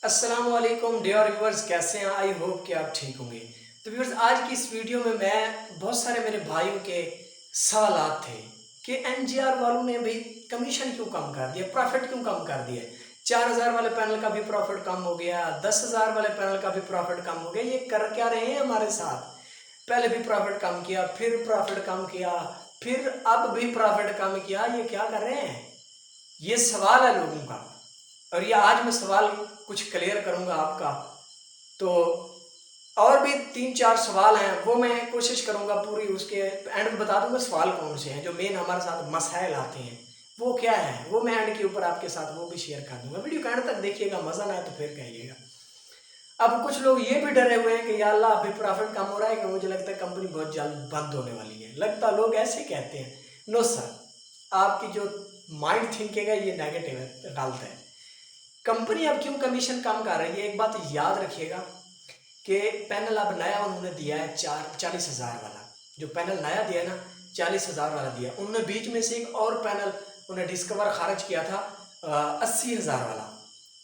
अस्सलाम वालेकुम dear viewers, कैसे हैं? आई होप कि आप ठीक होंगे। तो व्यूअर्स, आज की इस वीडियो में मैं बहुत सारे मेरे भाइयों के सवालात थे कि एनजीआर वालों ने भाई कमीशन क्यों कम कर दिया, प्रॉफिट क्यों कम कर दिया। 4000 वाले पैनल का भी प्रॉफिट कम हो गया, 10,000 वाले पैनल का भी प्रॉफिट कम हो गया। ये कर क्या रहे हैं हमारे साथ? पहले भी प्रॉफिट कम किया, फिर प्रॉफिट कम किया, फिर अब भी प्रॉफिट कम किया। ये क्या कर रहे हैं? ये सवाल है लोगों का, और ये आज मैं सवाल कुछ क्लियर करूंगा आपका। तो और भी 3-4 सवाल हैं, वो मैं कोशिश करूंगा पूरी उसके एंड में बता दूंगा सवाल कौन से हैं जो मेन हमारे साथ मसाइल आते हैं, वो क्या है, वो मैं एंड के ऊपर आपके साथ वो भी शेयर कर दूंगा। वीडियो के एंड तक देखिएगा, मजा ना आए तो फिर कहिएगा। अब कुछ लोग ये भी डरे हुए हैं कि या अल्लाह अभी प्रॉफिट कम हो रहा है कि मुझे लगता है कंपनी बहुत जल्द बंद होने वाली है। लगता लोग ऐसे कहते हैं। नो सर, आपकी जो माइंड थिंकिंग है ये नेगेटिव है, गलत है। कंपनी अब क्यों कमीशन कम कर रही है? एक बात याद रखिएगा कि पैनल अब नया उन्होंने दिया है 40,000 वाला। जो पैनल नया दिया है ना, 40,000 वाला दिया। उन्होंने बीच में से एक और पैनल उन्हें डिस्कवर खारिज किया था 80,000 वाला।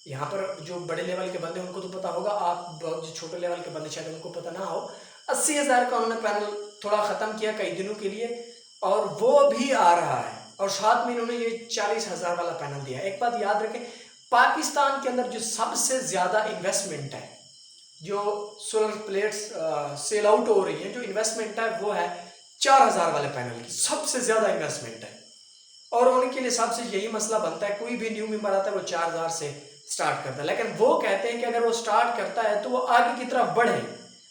यहाँ पर जो बड़े लेवल के बंदे उनको तो पता होगा, आप जो छोटे लेवल के बंदे शायद उनको पता ना हो। 80,000 का उन्होंने पैनल थोड़ा ख़त्म किया कई दिनों के लिए, और वो भी आ रहा है। और साथ में इन्होंने ये 40,000 वाला पैनल दिया। एक बात याद रखें, पाकिस्तान के अंदर जो सबसे ज़्यादा इन्वेस्टमेंट है, जो सोलर प्लेट्स सेल आउट हो रही है, जो इन्वेस्टमेंट है वो है 4,000 वाले पैनल की, सबसे ज़्यादा इन्वेस्टमेंट है। और उनके लिए सबसे यही मसला बनता है, कोई भी न्यू मेंबर आता है वो 4,000 से स्टार्ट करता है, लेकिन वो कहते हैं कि अगर वो स्टार्ट करता है तो वो आगे की तरफ बढ़े,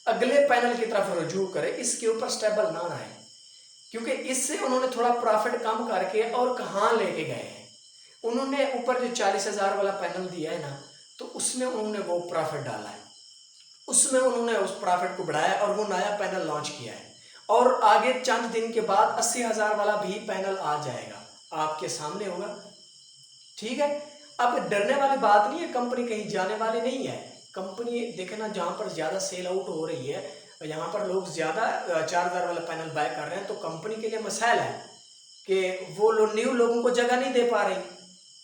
अगले पैनल की तरफ रुजू करे, इसके ऊपर स्टेबल ना रहे, क्योंकि इससे उन्होंने थोड़ा प्रॉफिट कम करके और कहाँ लेके गए हैं। उन्होंने ऊपर जो 40,000 वाला पैनल दिया है ना, तो उसमें उन्होंने वो प्रॉफिट डाला है, उसमें उन्होंने उस प्रॉफिट को बढ़ाया और वो नया पैनल लॉन्च किया है। और आगे चंद दिन के बाद 80,000 वाला भी पैनल आ जाएगा, आपके सामने होगा। ठीक है, अब डरने वाली बात नहीं है, कंपनी कहीं जाने वाली नहीं है। कंपनी देखना, जहाँ पर ज़्यादा सेल आउट हो रही है, यहाँ पर लोग ज़्यादा 4,000 वाला पैनल बाय कर रहे हैं, तो कंपनी के लिए मसाइल है कि वो न्यू लोगों को जगह नहीं दे पा रही।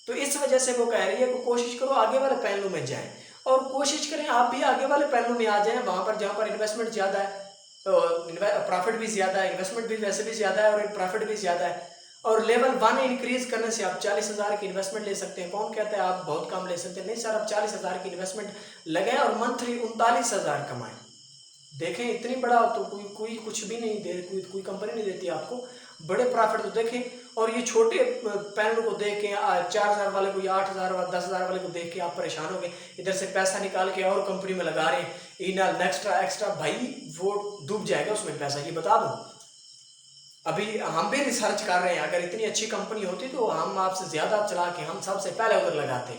तो इस वजह से वो कह रही है कि कोशिश करो आगे वाले पैनलों में जाएं, और कोशिश करें आप भी आगे वाले पैनलों में आ जाएं, वहाँ पर जहाँ पर इन्वेस्टमेंट ज़्यादा है, प्रॉफिट भी ज़्यादा है, इन्वेस्टमेंट भी वैसे भी ज़्यादा है और प्रॉफिट भी ज़्यादा है। और लेवल 1 इंक्रीज करने से आप 40,000 की इन्वेस्टमेंट ले सकते हैं। कौन कहता है आप बहुत कम ले सकते हैं? नहीं सर, आप 40,000 की इन्वेस्टमेंट लगाएं और मंथली 39,000 कमाएं। देखें, इतनी बड़ा तो कोई कुछ भी नहीं दे, कोई कंपनी नहीं देती आपको बड़े प्रॉफिट। तो देखें, और ये छोटे पैनल को देख के 4,000 वाले को या 8,000 वाले 10,000 वाले को देख के आप परेशान हो गए, इधर से पैसा निकाल के और कंपनी में लगा रहे हैं, इनल एक्स्ट्रा भाई वो डूब जाएगा उसमें पैसा, ये बता दूं। अभी हम भी रिसर्च कर रहे हैं, अगर इतनी अच्छी कंपनी होती तो हम आपसे ज़्यादा चला के हम सबसे पहले उधर लगाते।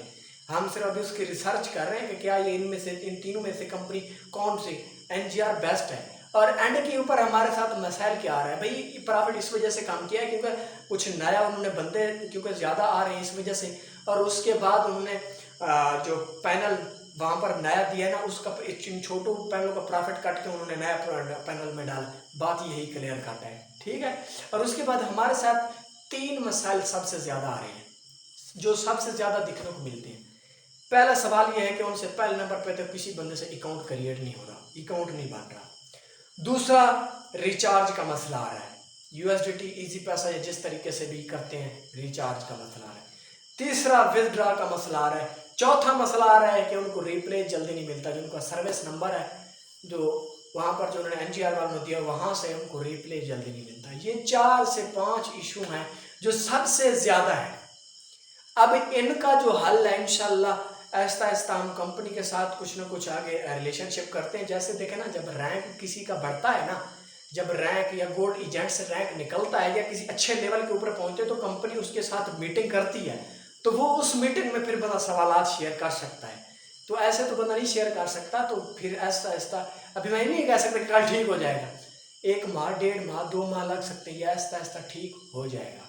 हम सिर्फ अभी उसकी रिसर्च कर रहे हैं कि क्या ये इनमें से, इन तीनों में से कंपनी कौन सी एनजीआर बेस्ट है। और एंड के ऊपर हमारे साथ मसाइल क्या आ रहा है भाई, प्रॉफिट इस वजह से कम किया है क्योंकि कुछ नया उन्होंने बंदे क्योंकि ज़्यादा आ रहे हैं इस वजह से, और उसके बाद उन्होंने जो पैनल वहाँ पर नया दिया है ना, उसका इन छोटों पैनलों का प्रॉफिट काट के उन्होंने नया पैनल में डाला। बात यही क्लियर काटा है, ठीक है। और उसके बाद हमारे साथ 3 मसाइल सबसे ज़्यादा आ रहे हैं, जो सबसे ज़्यादा दिखने को मिलते हैं। पहला सवाल यह है कि उनसे पहले नंबर पे तो किसी बंदे से अकाउंट क्रिएट नहीं हो रहा, अकाउंट नहीं बन रहा। दूसरा, रिचार्ज का मसला आ रहा है, यूएसडीटी इजी पैसा या जिस तरीके से भी करते हैं, रिचार्ज का मसला आ रहा है। तीसरा, विथड्रॉ का मसला आ रहा है। चौथा मसला आ रहा है कि उनको रिप्ले जल्दी नहीं मिलता, जो उनका सर्विस नंबर है जो वहाँ पर जो उन्होंने एनजीआर वालों ने दिया, वहाँ से उनको रिप्ले जल्दी नहीं मिलता। ये 4 से 5 इशू हैं जो सबसे ज़्यादा है। अब इनका जो हल है, इंशाल्लाह आहिस्ता आहिस्ता हम कंपनी के साथ कुछ ना कुछ आगे रिलेशनशिप करते हैं। जैसे देखें ना, जब रैंक किसी का बढ़ता है ना, जब रैंक या गोल्ड एजेंट से रैंक निकलता है या किसी अच्छे लेवल के ऊपर पहुंचते हैं, तो कंपनी उसके साथ मीटिंग करती है, तो वो उस मीटिंग में फिर बंदा सवालात शेयर कर सकता है। तो ऐसे तो बंदा नहीं शेयर कर सकता। तो फिर आहिस्ता आहिस्ता, अभी मैं नहीं कह सकता कि कल ठीक हो जाएगा, 1 माह, 1.5 माह, 2 माह लग सकते हैं, आहिस्ता आहिस्ता ठीक हो जाएगा।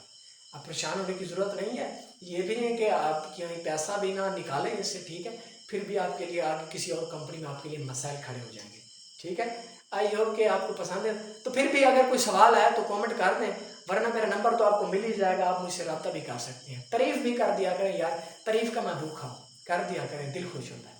अब परेशान होने की ज़रूरत नहीं है। ये भी नहीं कि आप कहीं पैसा भी ना निकालें इससे, ठीक है, फिर भी आपके लिए आगे किसी और कंपनी में आपके लिए मसाइल खड़े हो जाएंगे, ठीक है। आई होप कि आपको पसंद है। तो फिर भी अगर कोई सवाल है तो कमेंट कर दें, वरना मेरा नंबर तो आपको मिल ही जाएगा, आप मुझसे रब्ता भी कर सकते हैं। तारीफ़ भी कर दिया करें यार, तारीफ़ का मैं भूखा हूँ, कर दिया करें, दिल खुश होता है।